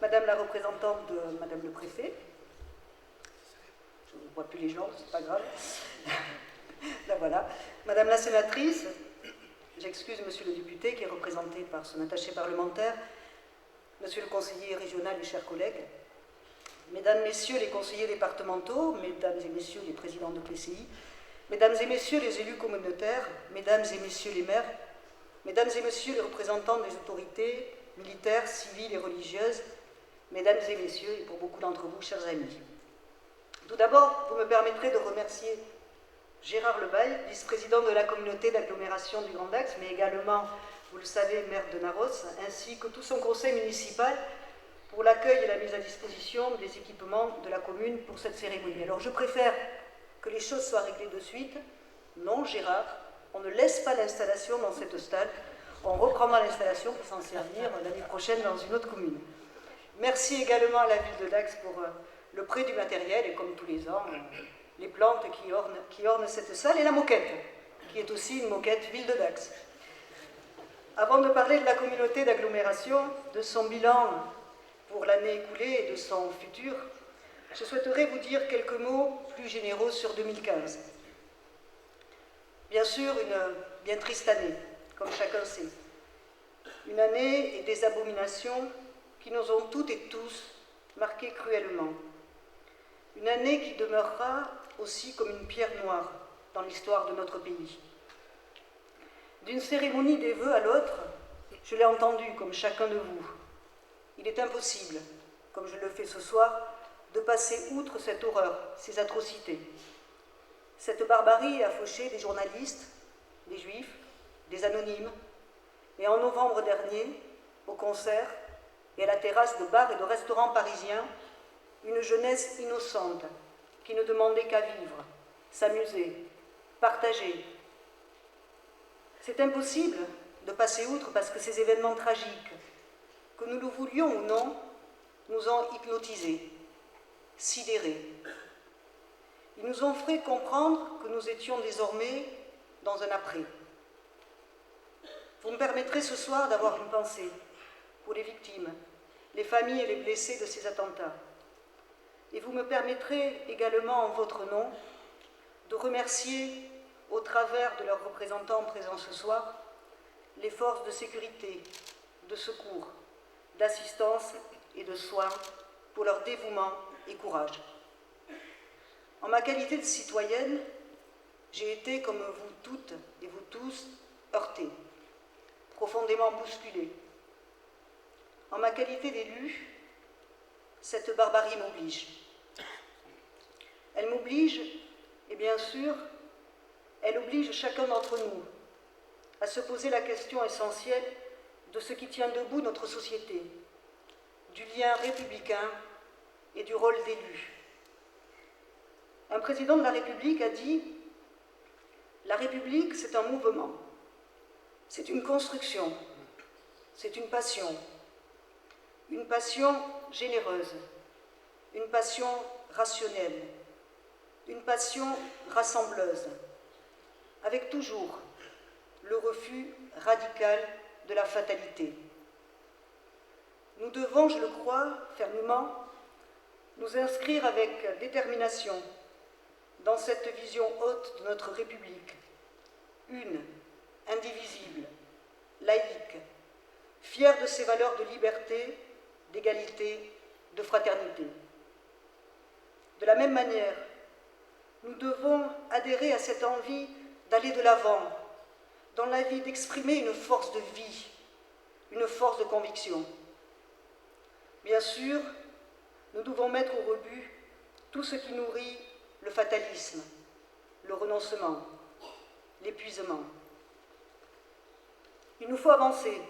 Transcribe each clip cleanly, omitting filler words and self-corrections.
Madame la représentante de Madame le Préfet, je ne vois plus les gens, c'est pas grave. Là voilà. Madame la sénatrice, j'excuse Monsieur le député qui est représenté par son attaché parlementaire, Monsieur le conseiller régional et chers collègues, Mesdames, Messieurs les conseillers départementaux, Mesdames et Messieurs les présidents de PCI, Mesdames et Messieurs les élus communautaires, Mesdames et Messieurs les maires, Mesdames et Messieurs les représentants des autorités militaires, civiles et religieuses, Mesdames et Messieurs, et pour beaucoup d'entre vous, chers amis. Tout d'abord, vous me permettrez de remercier Gérard Lebaille, vice-président de la communauté d'agglomération du Grand Dax, mais également, vous le savez, maire de Narros, ainsi que tout son conseil municipal pour l'accueil et la mise à disposition des équipements de la commune pour cette cérémonie. Alors je préfère que les choses soient réglées de suite. Non, Gérard, on ne laisse pas l'installation dans cette stade, on reprendra l'installation pour s'en servir l'année prochaine dans une autre commune. Merci également à la ville de Dax pour le prêt du matériel et comme tous les ans, les plantes qui ornent cette salle et la moquette, qui est aussi une moquette ville de Dax. Avant de parler de la communauté d'agglomération, de son bilan pour l'année écoulée et de son futur, je souhaiterais vous dire quelques mots plus généraux sur 2015. Bien sûr, une bien triste année, comme chacun sait. Une année et des abominations qui nous ont toutes et tous marqués cruellement. Une année qui demeurera aussi comme une pierre noire dans l'histoire de notre pays. D'une cérémonie des vœux à l'autre, je l'ai entendu comme chacun de vous. Il est impossible, comme je le fais ce soir, de passer outre cette horreur, ces atrocités. Cette barbarie a fauché des journalistes, des juifs, des anonymes, et en novembre dernier, au concert et à la terrasse de bars et de restaurants parisiens, une jeunesse innocente qui ne demandait qu'à vivre, s'amuser, partager. C'est impossible de passer outre parce que ces événements tragiques, que nous le voulions ou non, nous ont hypnotisés, sidérés. Ils nous ont fait comprendre que nous étions désormais dans un après. Vous me permettrez ce soir d'avoir une pensée pour les victimes, les familles et les blessés de ces attentats. Et vous me permettrez également, en votre nom, de remercier, au travers de leurs représentants présents ce soir, les forces de sécurité, de secours, d'assistance et de soins pour leur dévouement et courage. En ma qualité de citoyenne, j'ai été, comme vous toutes et vous tous, heurtée, profondément bousculée. En ma qualité d'élu, cette barbarie m'oblige. Elle m'oblige, et bien sûr, elle oblige chacun d'entre nous à se poser la question essentielle de ce qui tient debout notre société, du lien républicain et du rôle d'élu. Un président de la République a dit « La République, c'est un mouvement, c'est une construction, c'est une passion généreuse, une passion rationnelle, une passion rassembleuse, avec toujours le refus radical de la fatalité. Nous devons, je le crois, fermement, nous inscrire avec détermination dans cette vision haute de notre République, une, indivisible, laïque, fière de ses valeurs de liberté, d'égalité, de fraternité. De la même manière, nous devons adhérer à cette envie d'aller de l'avant, dans la vie, d'exprimer une force de vie, une force de conviction. Bien sûr, nous devons mettre au rebut tout ce qui nourrit le fatalisme, le renoncement, l'épuisement. Il nous faut avancer,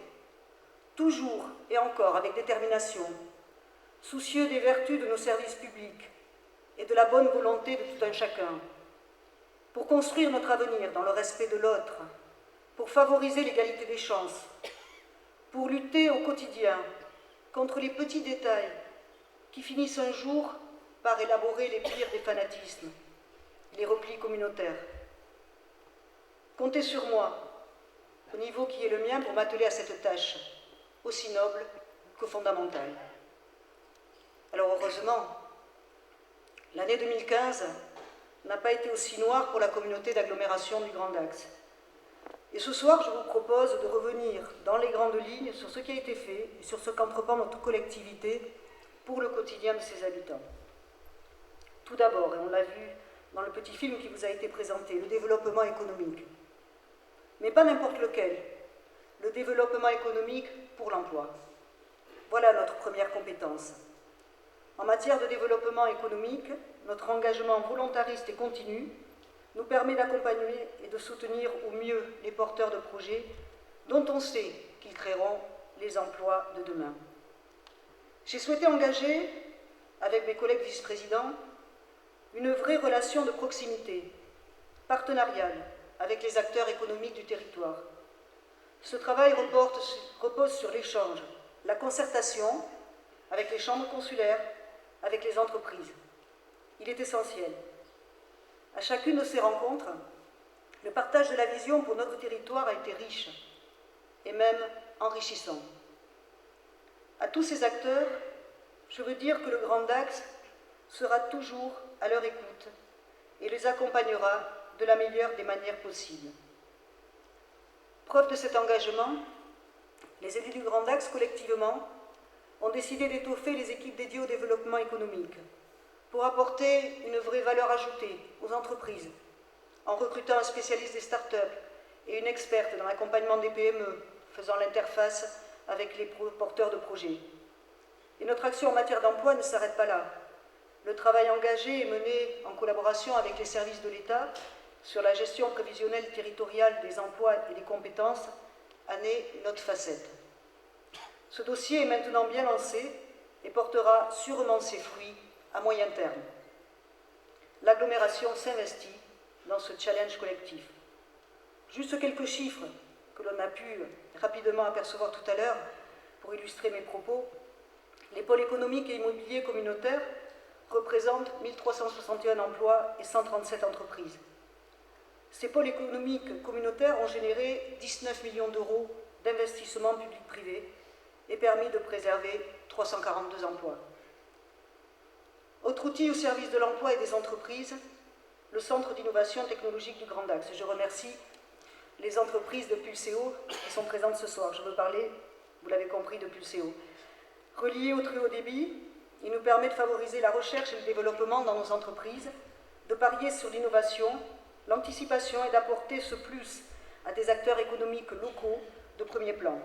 toujours et encore avec détermination, soucieux des vertus de nos services publics et de la bonne volonté de tout un chacun, pour construire notre avenir dans le respect de l'autre, pour favoriser l'égalité des chances, pour lutter au quotidien contre les petits détails qui finissent un jour par élaborer les pires des fanatismes, les replis communautaires. Comptez sur moi, au niveau qui est le mien, pour m'atteler à cette tâche, aussi noble que fondamentale. Alors heureusement, l'année 2015 n'a pas été aussi noire pour la communauté d'agglomération du Grand Dax. Et ce soir, je vous propose de revenir dans les grandes lignes sur ce qui a été fait et sur ce qu'entreprend notre collectivité pour le quotidien de ses habitants. Tout d'abord, et on l'a vu dans le petit film qui vous a été présenté, le développement économique. Mais pas n'importe lequel. Le développement économique pour l'emploi. Voilà notre première compétence. En matière de développement économique, notre engagement volontariste et continu nous permet d'accompagner et de soutenir au mieux les porteurs de projets dont on sait qu'ils créeront les emplois de demain. J'ai souhaité engager, avec mes collègues vice-présidents, une vraie relation de proximité, partenariale, avec les acteurs économiques du territoire. Ce travail repose sur l'échange, la concertation avec les chambres consulaires, avec les entreprises. Il est essentiel. À chacune de ces rencontres, le partage de la vision pour notre territoire a été riche et même enrichissant. À tous ces acteurs, je veux dire que le Grand Dax sera toujours à leur écoute et les accompagnera de la meilleure des manières possibles. Preuve de cet engagement, les élus du Grand Dax, collectivement, ont décidé d'étoffer les équipes dédiées au développement économique pour apporter une vraie valeur ajoutée aux entreprises, en recrutant un spécialiste des start-up et une experte dans l'accompagnement des PME, faisant l'interface avec les porteurs de projets. Et notre action en matière d'emploi ne s'arrête pas là. Le travail engagé est mené en collaboration avec les services de l'État sur la gestion prévisionnelle territoriale des emplois et des compétences en est une autre facette. Ce dossier est maintenant bien lancé et portera sûrement ses fruits à moyen terme. L'agglomération s'investit dans ce challenge collectif. Juste quelques chiffres que l'on a pu rapidement apercevoir tout à l'heure pour illustrer mes propos. Les pôles économiques et immobiliers communautaires représentent 1361 emplois et 137 entreprises. Ces pôles économiques communautaires ont généré 19 millions d'euros d'investissements publics-privés et permis de préserver 342 emplois. Autre outil au service de l'emploi et des entreprises, le Centre d'innovation technologique du Grand Dax. Je remercie les entreprises de Pulseo qui sont présentes ce soir. Je veux parler, vous l'avez compris, de Pulseo. Relié au très haut débit, il nous permet de favoriser la recherche et le développement dans nos entreprises, de parier sur l'innovation, l'anticipation et d'apporter ce plus à des acteurs économiques locaux de premier plan.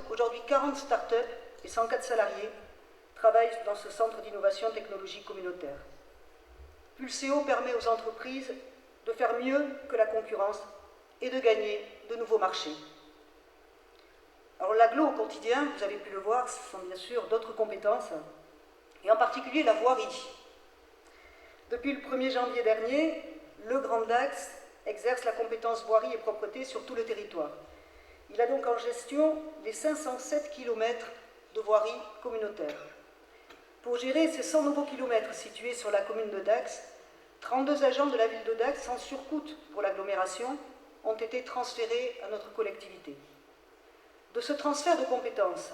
Aujourd'hui, 40 start-up et 104 salariés travaillent dans ce centre d'innovation technologique communautaire. Pulseo permet aux entreprises de faire mieux que la concurrence et de gagner de nouveaux marchés. Alors l'agglo au quotidien, vous avez pu le voir, ce sont bien sûr d'autres compétences, et en particulier la voirie. Depuis le 1er janvier dernier, le Grand Dax exerce la compétence voirie et propreté sur tout le territoire. Il a donc en gestion les 507 km de voirie communautaire. Pour gérer ces 100 nouveaux kilomètres situés sur la commune de Dax, 32 agents de la ville de Dax, sans surcoût pour l'agglomération, ont été transférés à notre collectivité. De ce transfert de compétences,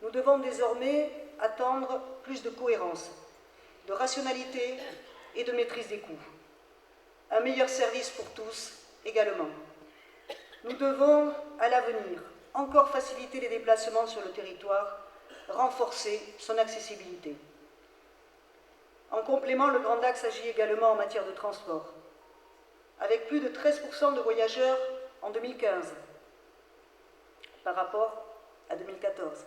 nous devons désormais attendre plus de cohérence, de rationalité et de maîtrise des coûts. Un meilleur service pour tous également. Nous devons, à l'avenir, encore faciliter les déplacements sur le territoire, renforcer son accessibilité. En complément, le Grand Dax agit également en matière de transport, avec plus de 13% de voyageurs en 2015 par rapport à 2014,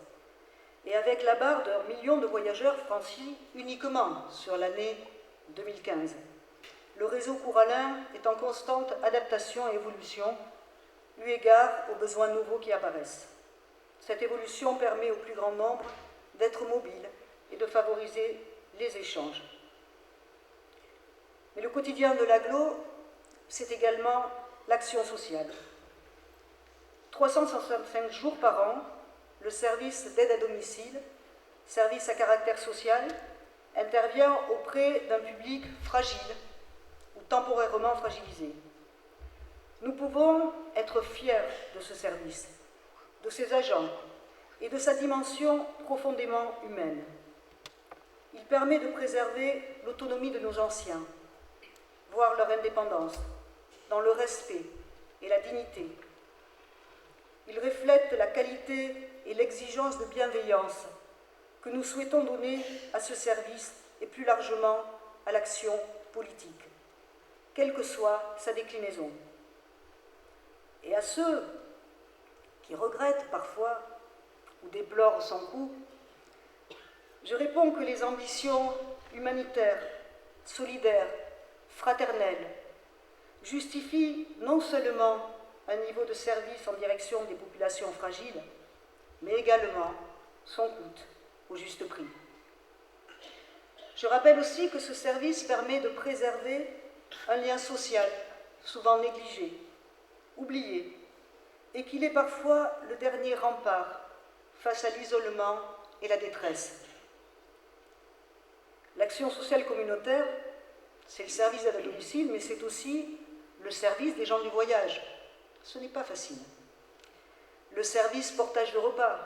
et avec la barre d'1 million de voyageurs franchis uniquement sur l'année 2015. Le réseau couralin est en constante adaptation et évolution, eu égard aux besoins nouveaux qui apparaissent. Cette évolution permet au plus grand nombre d'être mobile et de favoriser les échanges. Mais le quotidien de l'agglo, c'est également l'action sociale. 365 jours par an, le service d'aide à domicile, service à caractère social, intervient auprès d'un public fragile ou temporairement fragilisé. Nous pouvons être fiers de ce service, de ses agents et de sa dimension profondément humaine. Il permet de préserver l'autonomie de nos anciens, voire leur indépendance, dans le respect et la dignité. Il reflète la qualité et l'exigence de bienveillance que nous souhaitons donner à ce service et plus largement à l'action politique, quelle que soit sa déclinaison. Et à ceux qui regrettent parfois ou déplorent son coût, je réponds que les ambitions humanitaires, solidaires, fraternelles justifient non seulement un niveau de service en direction des populations fragiles, mais également son coût au juste prix. Je rappelle aussi que ce service permet de préserver un lien social souvent négligé, oublié, et qu'il est parfois le dernier rempart face à l'isolement et la détresse. L'action sociale communautaire, c'est le service à domicile, mais c'est aussi le service des gens du voyage. Ce n'est pas facile. Le service portage de repas,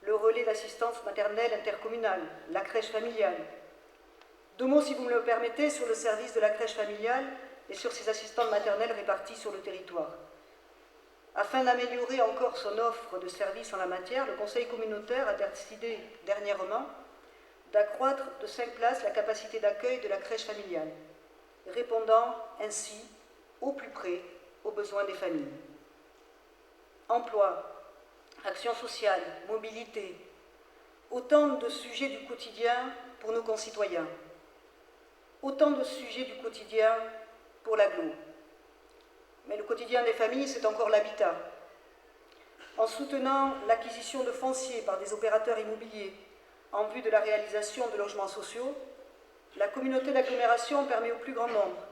le relais d'assistance maternelle intercommunale, la crèche familiale. 2 mots, si vous me le permettez, sur le service de la crèche familiale et sur ses assistantes maternelles réparties sur le territoire. Afin d'améliorer encore son offre de services en la matière, le Conseil communautaire a décidé dernièrement d'accroître de 5 places la capacité d'accueil de la crèche familiale, répondant ainsi au plus près aux besoins des familles. Emploi, action sociale, mobilité, autant de sujets du quotidien pour nos concitoyens, autant de sujets du quotidien pour l'agglo. Mais le quotidien des familles, c'est encore l'habitat. En soutenant l'acquisition de foncier par des opérateurs immobiliers en vue de la réalisation de logements sociaux, la communauté d'agglomération permet au plus grand nombre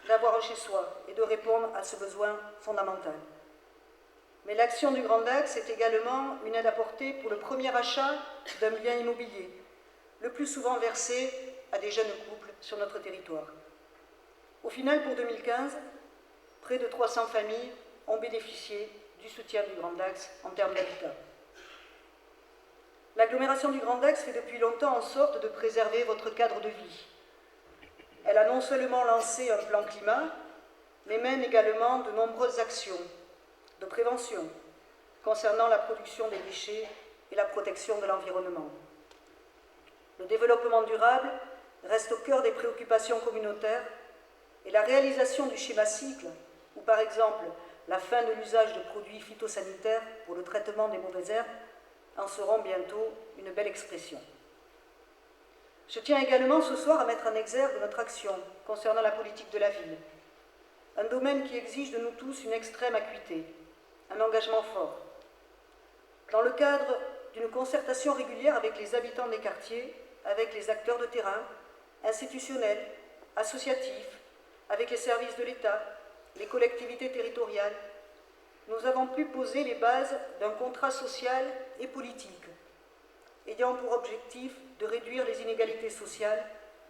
d'avoir un chez-soi et de répondre à ce besoin fondamental. Mais l'action du Grand Axe est également une aide apportée pour le premier achat d'un bien immobilier, le plus souvent versé à des jeunes couples sur notre territoire. Au final, pour 2015, près de 300 familles ont bénéficié du soutien du Grand Axe en termes d'habitat. L'agglomération du Grand Axe fait depuis longtemps en sorte de préserver votre cadre de vie. Elle a non seulement lancé un plan climat, mais mène également de nombreuses actions de prévention concernant la production des déchets et la protection de l'environnement. Le développement durable reste au cœur des préoccupations communautaires et la réalisation du schéma cycle, ou par exemple la fin de l'usage de produits phytosanitaires pour le traitement des mauvaises herbes, en seront bientôt une belle expression. Je tiens également ce soir à mettre en exergue notre action concernant la politique de la ville, un domaine qui exige de nous tous une extrême acuité, un engagement fort. Dans le cadre d'une concertation régulière avec les habitants des quartiers, avec les acteurs de terrain, institutionnels, associatifs, avec les services de l'État, les collectivités territoriales, nous avons pu poser les bases d'un contrat social et politique, ayant pour objectif de réduire les inégalités sociales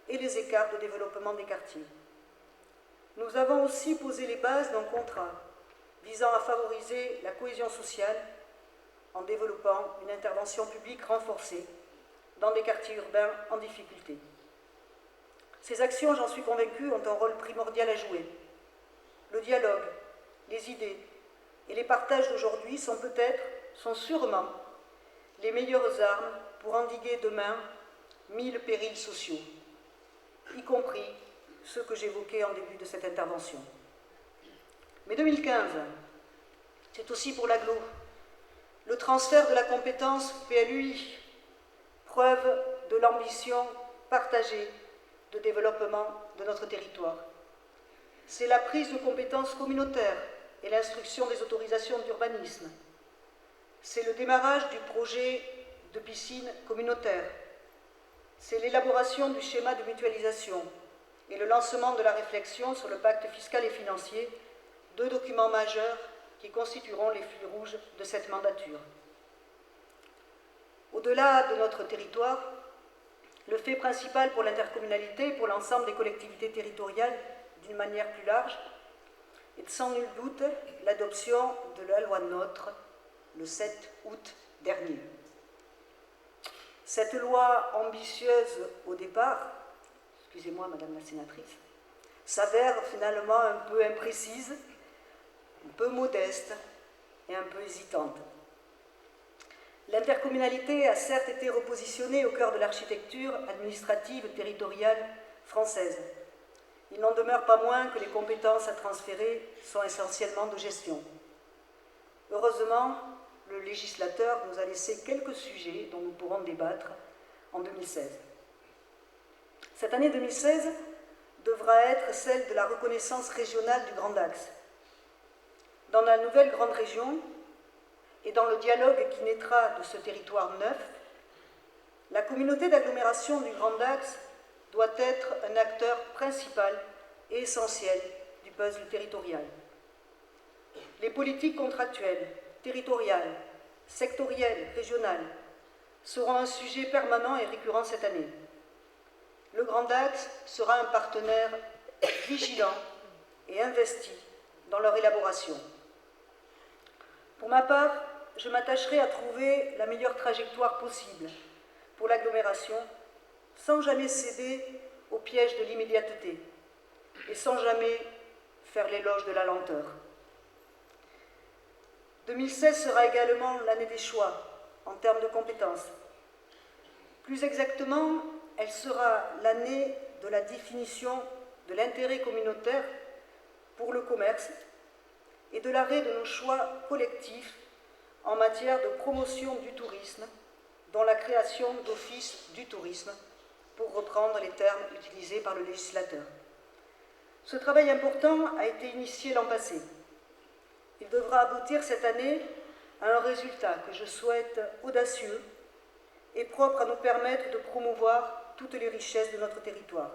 et les écarts de développement des quartiers. Nous avons aussi posé les bases d'un contrat visant à favoriser la cohésion sociale en développant une intervention publique renforcée dans des quartiers urbains en difficulté. Ces actions, j'en suis convaincue, ont un rôle primordial à jouer. Le dialogue, les idées et les partages d'aujourd'hui sont sûrement les meilleures armes pour endiguer demain 1000 périls sociaux, y compris ceux que j'évoquais en début de cette intervention. Mais 2015, c'est aussi pour l'agglo le transfert de la compétence PLUI, preuve de l'ambition partagée de développement de notre territoire. C'est la prise de compétences communautaires et l'instruction des autorisations d'urbanisme. C'est le démarrage du projet de piscine communautaire. C'est l'élaboration du schéma de mutualisation et le lancement de la réflexion sur le pacte fiscal et financier, 2 documents majeurs qui constitueront les fils rouges de cette mandature. Au-delà de notre territoire, le fait principal pour l'intercommunalité et pour l'ensemble des collectivités territoriales d'une manière plus large est sans nul doute l'adoption de la loi NOTRe le 7 août dernier. Cette loi ambitieuse au départ, excusez-moi Madame la sénatrice, s'avère finalement un peu imprécise, un peu modeste et un peu hésitante. L'intercommunalité a certes été repositionnée au cœur de l'architecture administrative territoriale française. Il n'en demeure pas moins que les compétences à transférer sont essentiellement de gestion. Heureusement, le législateur nous a laissé quelques sujets dont nous pourrons débattre en 2016. Cette année 2016 devra être celle de la reconnaissance régionale du Grand Axe. Dans la nouvelle grande région et dans le dialogue qui naîtra de ce territoire neuf, la communauté d'agglomération du Grand Axe doit être un acteur principal et essentiel du puzzle territorial. Les politiques contractuelles, territoriales, sectorielles, régionales seront un sujet permanent et récurrent cette année. Le Grand Axe sera un partenaire vigilant et investi dans leur élaboration. Pour ma part, je m'attacherai à trouver la meilleure trajectoire possible pour l'agglomération, sans jamais céder au piège de l'immédiateté et sans jamais faire l'éloge de la lenteur. 2016 sera également l'année des choix en termes de compétences. Plus exactement, elle sera l'année de la définition de l'intérêt communautaire pour le commerce et de l'arrêt de nos choix collectifs en matière de promotion du tourisme, dont la création d'offices du tourisme, pour reprendre les termes utilisés par le législateur. Ce travail important a été initié l'an passé. Il devra aboutir cette année à un résultat que je souhaite audacieux et propre à nous permettre de promouvoir toutes les richesses de notre territoire.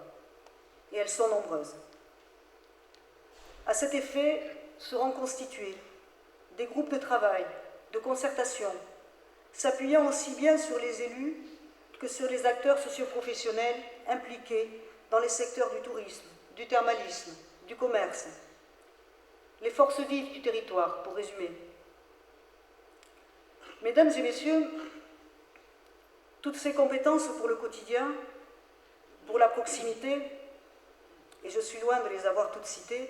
Et elles sont nombreuses. À cet effet, seront constitués des groupes de travail, de concertation, s'appuyant aussi bien sur les élus que sur les acteurs socioprofessionnels impliqués dans les secteurs du tourisme, du thermalisme, du commerce, les forces vives du territoire, pour résumer. Mesdames et messieurs, toutes ces compétences pour le quotidien, pour la proximité, et je suis loin de les avoir toutes citées,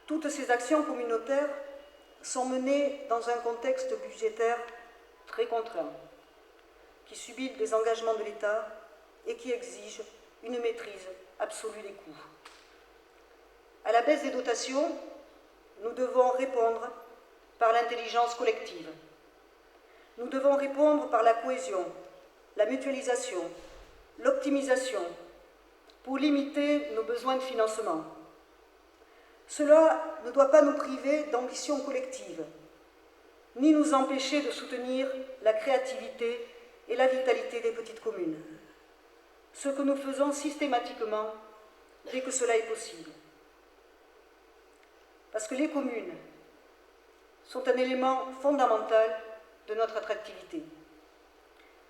toutes ces actions communautaires sont menées dans un contexte budgétaire très contraint, qui subit des engagements de l'État et qui exige une maîtrise absolue des coûts. À la baisse des dotations, nous devons répondre par l'intelligence collective. Nous devons répondre par la cohésion, la mutualisation, l'optimisation, pour limiter nos besoins de financement. Cela ne doit pas nous priver d'ambition collective, ni nous empêcher de soutenir la créativité et la vitalité des petites communes, ce que nous faisons systématiquement dès que cela est possible. Parce que les communes sont un élément fondamental de notre attractivité.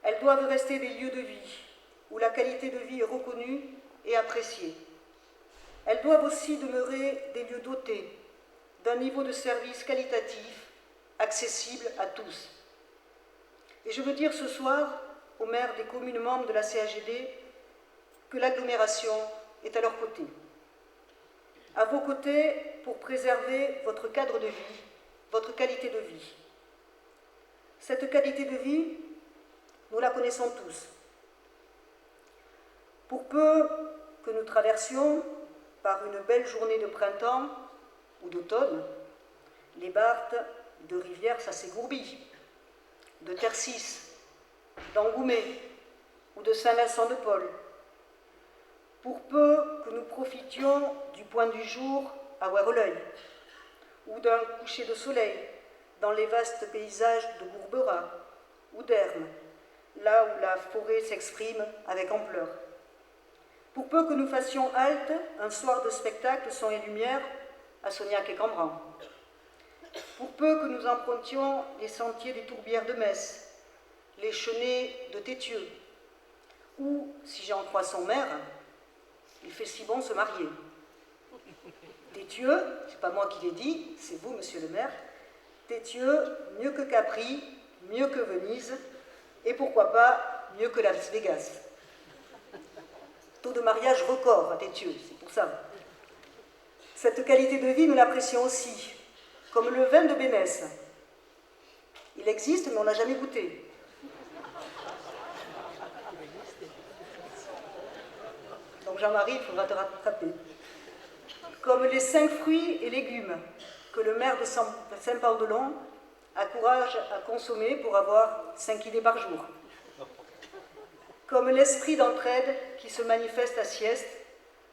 Elles doivent rester des lieux de vie où la qualité de vie est reconnue et appréciée. Elles doivent aussi demeurer des lieux dotés d'un niveau de service qualitatif accessible à tous. Et je veux dire ce soir aux maires des communes membres de la CAGD que l'agglomération est à leur côté. À vos côtés pour préserver votre cadre de vie, votre qualité de vie. Cette qualité de vie, nous la connaissons tous. Pour peu que nous traversions par une belle journée de printemps ou d'automne, les barthes de Rivière-ça-s'égourbit, de Tercis, d'Angoumé ou de Saint-Vincent-de-Paul. Pour peu que nous profitions du point du jour à Oueroleuil ou d'un coucher de soleil dans les vastes paysages de Bourberat ou d'Hermes, là où la forêt s'exprime avec ampleur. Pour peu que nous fassions halte un soir de spectacle son et lumière à Sognac et Cambran. Pour peu que nous empruntions les sentiers des tourbières de Metz, les chenets de Tétieux, ou, si j'en crois son maire, il fait si bon se marier. Tétieux, c'est pas moi qui l'ai dit, c'est vous, monsieur le maire, Tétieux, mieux que Capri, mieux que Venise, et pourquoi pas, mieux que Las Vegas. Taux de mariage record à Tétieux, c'est pour ça. Cette qualité de vie, nous l'apprécions aussi, comme le vin de Bénesse. Il existe, mais on n'a jamais goûté. Donc Jean-Marie, il faudra te rattraper. Comme les 5 fruits et légumes que le maire de Saint-Pandelon encourage à consommer pour avoir 5 idées par jour. Comme l'esprit d'entraide qui se manifeste à Sieste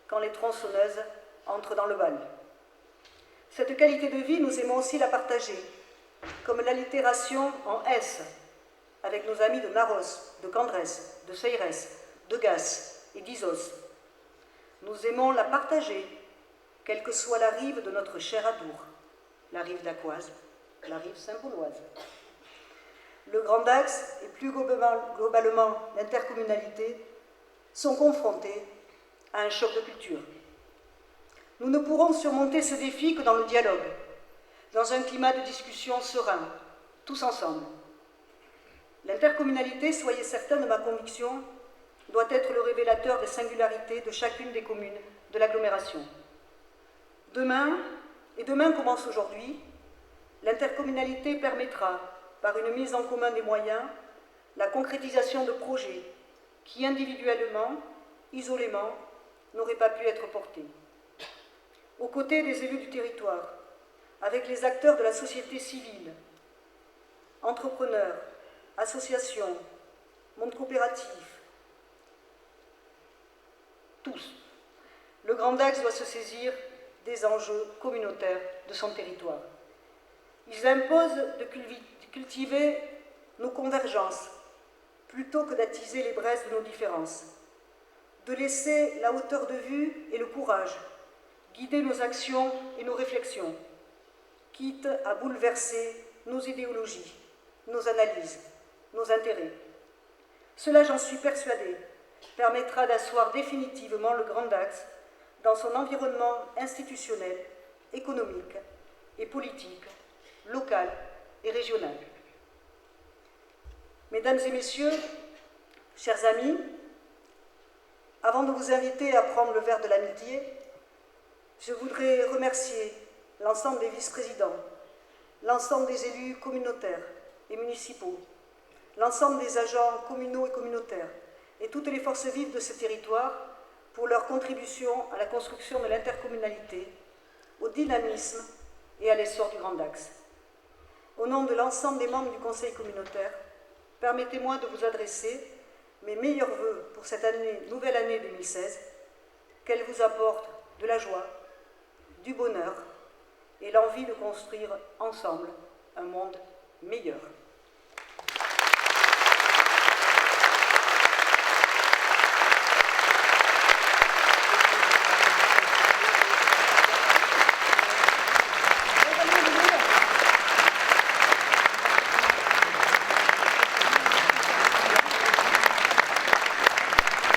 quand les tronçonneuses entrent dans le bal. Cette qualité de vie, nous aimons aussi la partager, comme l'allitération en S, avec nos amis de Naros, de Candrès, de Seyrès, de Gas et d'Isos. Nous aimons la partager, quelle que soit la rive de notre cher Adour, la rive d'Aquoise, la rive saint-pauloise. Le Grand Dax et plus globalement l'intercommunalité sont confrontés à un choc de culture. Nous ne pourrons surmonter ce défi que dans le dialogue, dans un climat de discussion serein, tous ensemble. L'intercommunalité, soyez certains de ma conviction, doit être le révélateur des singularités de chacune des communes de l'agglomération. Demain, et demain commence aujourd'hui, l'intercommunalité permettra, par une mise en commun des moyens, la concrétisation de projets qui, individuellement, isolément, n'auraient pas pu être portés. Aux côtés des élus du territoire, avec les acteurs de la société civile, entrepreneurs, associations, monde coopératif, tous, le Grand Dax doit se saisir des enjeux communautaires de son territoire. Ils imposent de cultiver nos convergences plutôt que d'attiser les braises de nos différences, de laisser la hauteur de vue et le courage guider nos actions et nos réflexions, quitte à bouleverser nos idéologies, nos analyses, nos intérêts. Cela, j'en suis persuadée, permettra d'asseoir définitivement le Grand Dax dans son environnement institutionnel, économique et politique, local et régional. Mesdames et messieurs, chers amis, avant de vous inviter à prendre le verre de l'amitié, je voudrais remercier l'ensemble des vice-présidents, l'ensemble des élus communautaires et municipaux, l'ensemble des agents communaux et communautaires et toutes les forces vives de ce territoire pour leur contribution à la construction de l'intercommunalité, au dynamisme et à l'essor du Grand Dax. Au nom de l'ensemble des membres du Conseil communautaire, permettez-moi de vous adresser mes meilleurs vœux pour cette nouvelle année 2016, qu'elle vous apporte de la joie, du bonheur et l'envie de construire ensemble un monde meilleur.